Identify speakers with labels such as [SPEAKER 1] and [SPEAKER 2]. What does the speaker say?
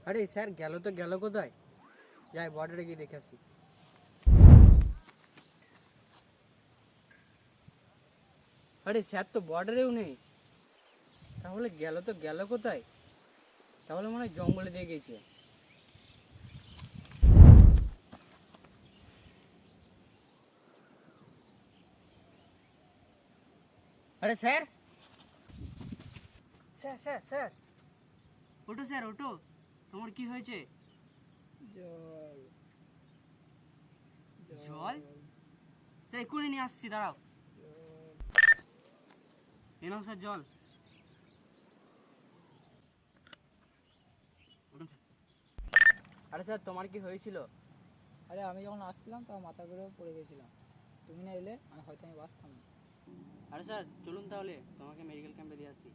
[SPEAKER 1] আরে স্যার গেল তো গেল কোথায়? যাই বর্ডারে গিয়ে দেখে আসি। আরে স্যার তো বর্ডারেও নেই, তাহলে গেল তো গেল কোথায়? তাহলে মনে হয় জঙ্গলে দিয়ে গেছে। আরে স্যার, স্যার স্যার স্যার, ওঠো স্যার ওঠো, তোমার কি হয়েছে?
[SPEAKER 2] জল
[SPEAKER 1] জল? স্যার এক্ষুনি নিয়ে আসছি, দাঁড়াও। এ নাও স্যার জল। উঠুন স্যার। আরে স্যার তোমার কি হয়েছিল?
[SPEAKER 2] আরে আমি যখন আসছিলাম তখন মাথা ঘুরে পড়ে গেছিলাম, তুমি না এলে আমি বাঁচতাম না।
[SPEAKER 1] আরে স্যার চলুন তাহলে তোমাকে মেডিকেল ক্যাম্পে দিয়ে আসি।